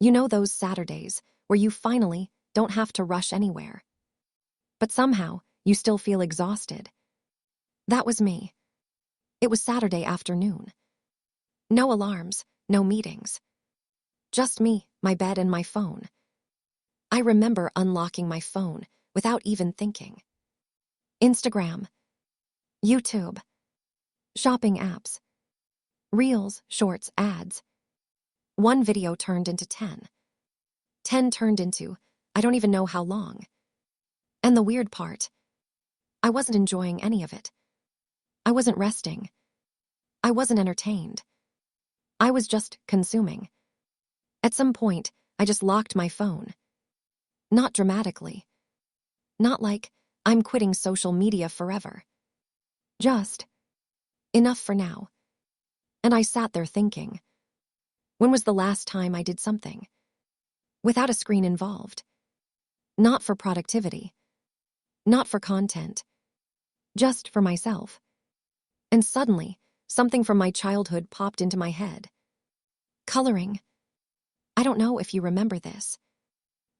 You know those Saturdays where you finally don't have to rush anywhere, but somehow you still feel exhausted. That was me. It was Saturday afternoon. No alarms, no meetings. Just me, my bed, and my phone. I remember unlocking my phone without even thinking. Instagram, YouTube, shopping apps, reels, shorts, ads. One video turned into 10. 10 turned into I don't even know how long. And the weird part, I wasn't enjoying any of it. I wasn't resting. I wasn't entertained. I was just consuming. At some point, I just locked my phone. Not dramatically. Not like I'm quitting social media forever. Just enough for now. And I sat there thinking, when was the last time I did something without a screen involved? Not for productivity. Not for content. Just for myself. And suddenly, something from my childhood popped into my head. Coloring. I don't know if you remember this,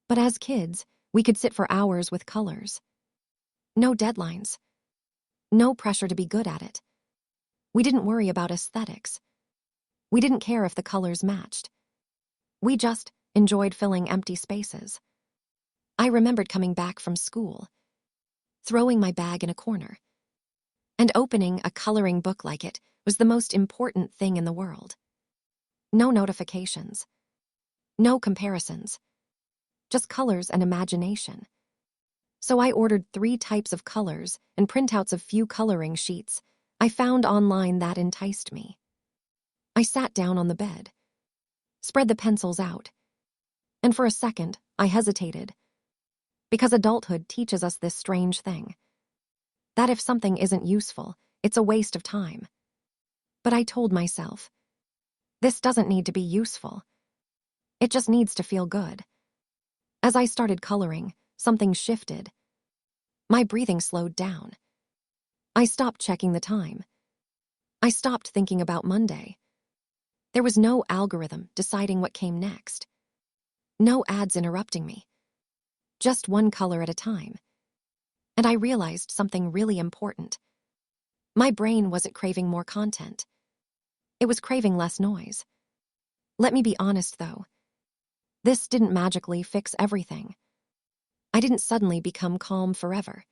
but as kids, we could sit for hours with colors. No deadlines. No pressure to be good at it. We didn't worry about aesthetics. We didn't care if the colors matched. We just enjoyed filling empty spaces. I remembered coming back from school, throwing my bag in a corner, and opening a coloring book like it was the most important thing in the world. No notifications. No comparisons. Just colors and imagination. So I ordered 3 types of colors and printouts of few coloring sheets I found online that enticed me. I sat down on the bed, spread the pencils out, and for a second I hesitated, because adulthood teaches us this strange thing, that if something isn't useful, it's a waste of time. But I told myself, this doesn't need to be useful. It just needs to feel good. As I started coloring, something shifted. My breathing slowed down. I stopped checking the time. I stopped thinking about Monday. There was no algorithm deciding what came next. No ads interrupting me. Just one color at a time. And I realized something really important. My brain wasn't craving more content. It was craving less noise. Let me be honest, though. This didn't magically fix everything. I didn't suddenly become calm forever.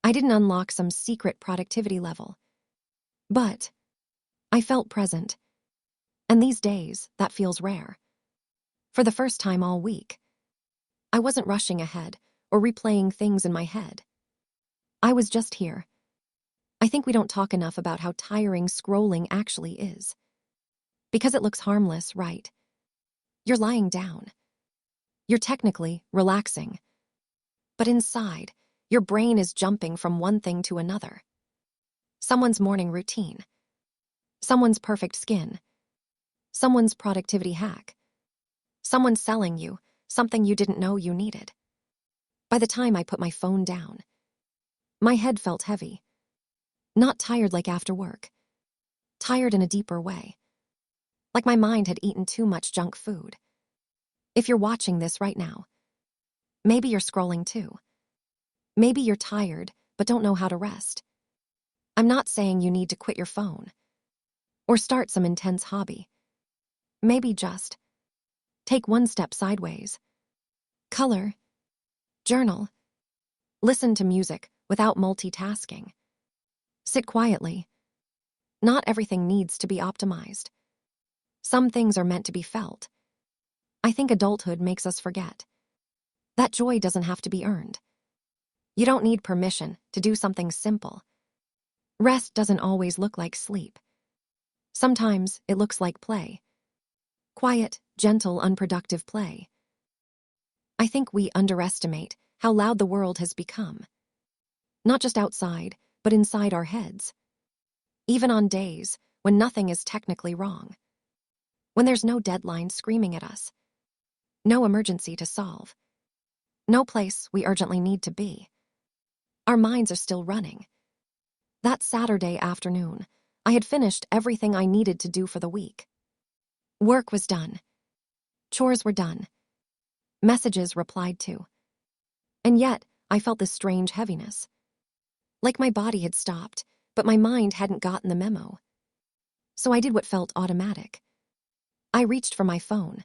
I didn't unlock some secret productivity level. But I felt present. And these days, that feels rare. For the first time all week, I wasn't rushing ahead or replaying things in my head. I was just here. I think we don't talk enough about how tiring scrolling actually is. Because it looks harmless, right? You're lying down. You're technically relaxing. But inside, your brain is jumping from one thing to another. Someone's morning routine. Someone's perfect skin. Someone's productivity hack. Someone selling you something you didn't know you needed. By the time I put my phone down, my head felt heavy. Not tired like after work. Tired in a deeper way. Like my mind had eaten too much junk food. If you're watching this right now, maybe you're scrolling too. Maybe you're tired but don't know how to rest. I'm not saying you need to quit your phone or start some intense hobby. Maybe just take one step sideways. Color. Journal. Listen to music without multitasking. Sit quietly. Not everything needs to be optimized. Some things are meant to be felt. I think adulthood makes us forget that joy doesn't have to be earned. You don't need permission to do something simple. Rest doesn't always look like sleep. Sometimes it looks like play. Quiet, gentle, unproductive play. I think we underestimate how loud the world has become. Not just outside, but inside our heads. Even on days when nothing is technically wrong. When there's no deadline screaming at us. No emergency to solve. No place we urgently need to be. Our minds are still running. That Saturday afternoon, I had finished everything I needed to do for the week. Work was done. Chores were done. Messages replied to. And yet, I felt this strange heaviness. Like my body had stopped, but my mind hadn't gotten the memo. So I did what felt automatic. I reached for my phone.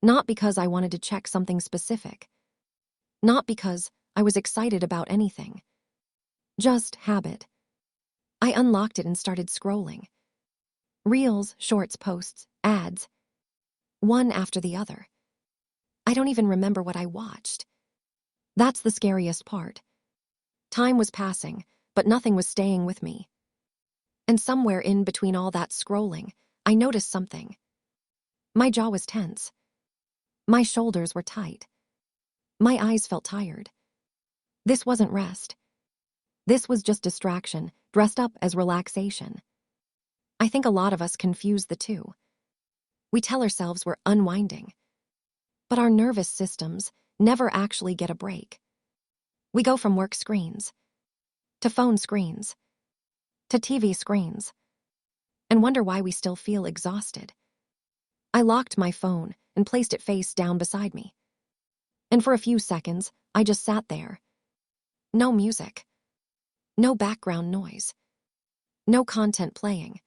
Not because I wanted to check something specific. Not because I was excited about anything. Just habit. I unlocked it and started scrolling. Reels, shorts, posts, ads. One after the other. I don't even remember what I watched. That's the scariest part. Time was passing, but nothing was staying with me. And somewhere in between all that scrolling, I noticed something. My jaw was tense. My shoulders were tight. My eyes felt tired. This wasn't rest. This was just distraction, dressed up as relaxation. I think a lot of us confuse the two. We tell ourselves we're unwinding. But our nervous systems never actually get a break. We go from work screens, to phone screens, to TV screens, and wonder why we still feel exhausted. I locked my phone and placed it face down beside me. And for a few seconds, I just sat there. No music. No background noise. No content playing.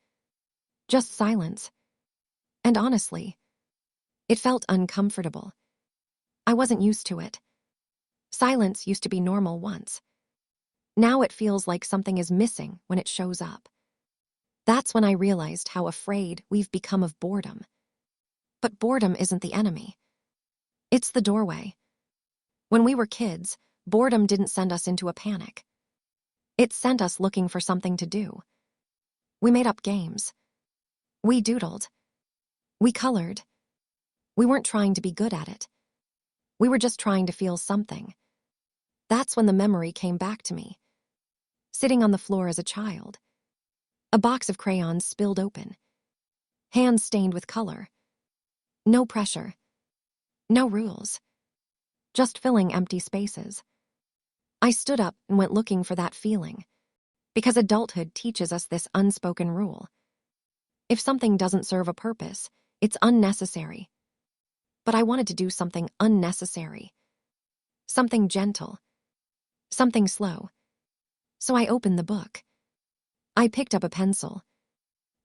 Just silence. And honestly, it felt uncomfortable. I wasn't used to it. Silence used to be normal once. Now it feels like something is missing when it shows up. That's when I realized how afraid we've become of boredom. But boredom isn't the enemy. It's the doorway. When we were kids, boredom didn't send us into a panic. It sent us looking for something to do. We made up games. We doodled. We colored. We weren't trying to be good at it. We were just trying to feel something. That's when the memory came back to me. Sitting on the floor as a child. A box of crayons spilled open. Hands stained with color. No pressure. No rules. Just filling empty spaces. I stood up and went looking for that feeling. Because adulthood teaches us this unspoken rule. If something doesn't serve a purpose, it's unnecessary. But I wanted to do something unnecessary. Something gentle. Something slow. So I opened the book. I picked up a pencil.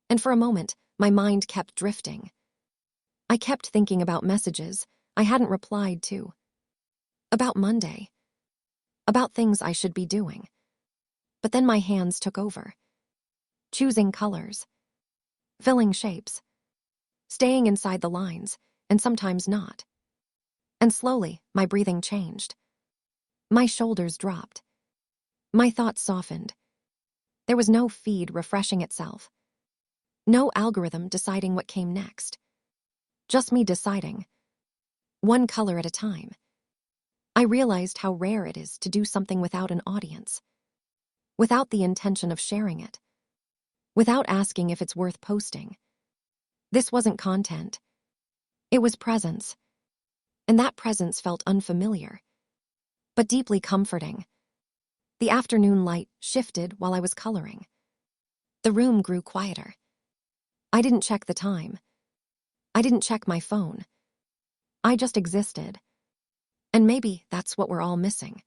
And for a moment, my mind kept drifting. I kept thinking about messages I hadn't replied to. About Monday. About things I should be doing. But then my hands took over. Choosing colors. Filling shapes. Staying inside the lines, and sometimes not. And slowly, my breathing changed. My shoulders dropped. My thoughts softened. There was no feed refreshing itself. No algorithm deciding what came next. Just me deciding. One color at a time. I realized how rare it is to do something without an audience. Without the intention of sharing it. Without asking if it's worth posting. This wasn't content. It was presence. And that presence felt unfamiliar. But deeply comforting. The afternoon light shifted while I was coloring. The room grew quieter. I didn't check the time. I didn't check my phone. I just existed. And maybe that's what we're all missing.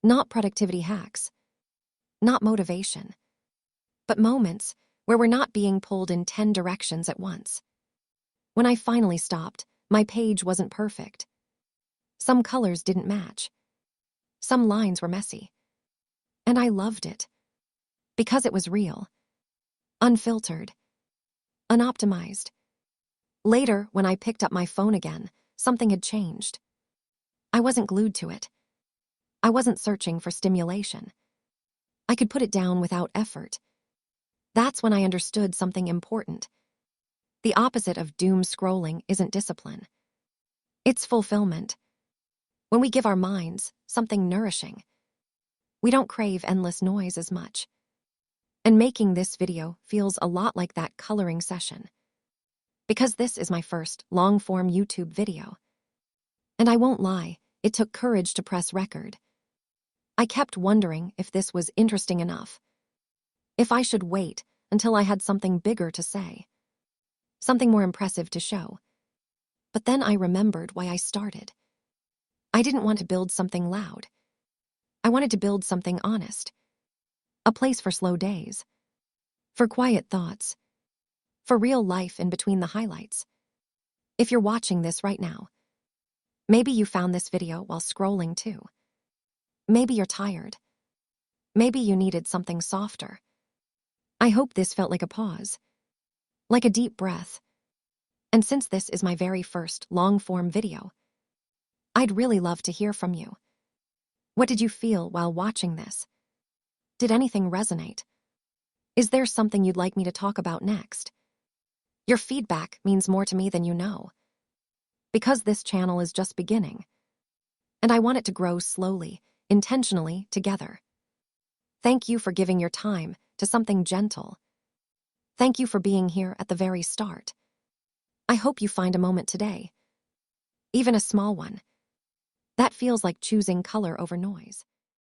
Not productivity hacks. Not motivation. But moments where we're not being pulled in 10 directions at once. When I finally stopped, my page wasn't perfect. Some colors didn't match. Some lines were messy. And I loved it. Because it was real. Unfiltered. Unoptimized. Later, when I picked up my phone again, something had changed. I wasn't glued to it. I wasn't searching for stimulation. I could put it down without effort. That's when I understood something important. The opposite of doom scrolling isn't discipline. It's fulfillment. When we give our minds something nourishing, we don't crave endless noise as much. And making this video feels a lot like that coloring session. Because this is my first long-form YouTube video. And I won't lie, it took courage to press record. I kept wondering if this was interesting enough. If I should wait until I had something bigger to say. Something more impressive to show. But then I remembered why I started. I didn't want to build something loud. I wanted to build something honest. A place for slow days. For quiet thoughts. For real life in between the highlights. If you're watching this right now, maybe you found this video while scrolling too. Maybe you're tired. Maybe you needed something softer. I hope this felt like a pause. Like a deep breath. And since this is my very first long-form video, I'd really love to hear from you. What did you feel while watching this? Did anything resonate? Is there something you'd like me to talk about next? Your feedback means more to me than you know. Because this channel is just beginning, and I want it to grow slowly, intentionally, together. Thank you for giving your time to something gentle. Thank you for being here at the very start. I hope you find a moment today, even a small one, that feels like choosing color over noise.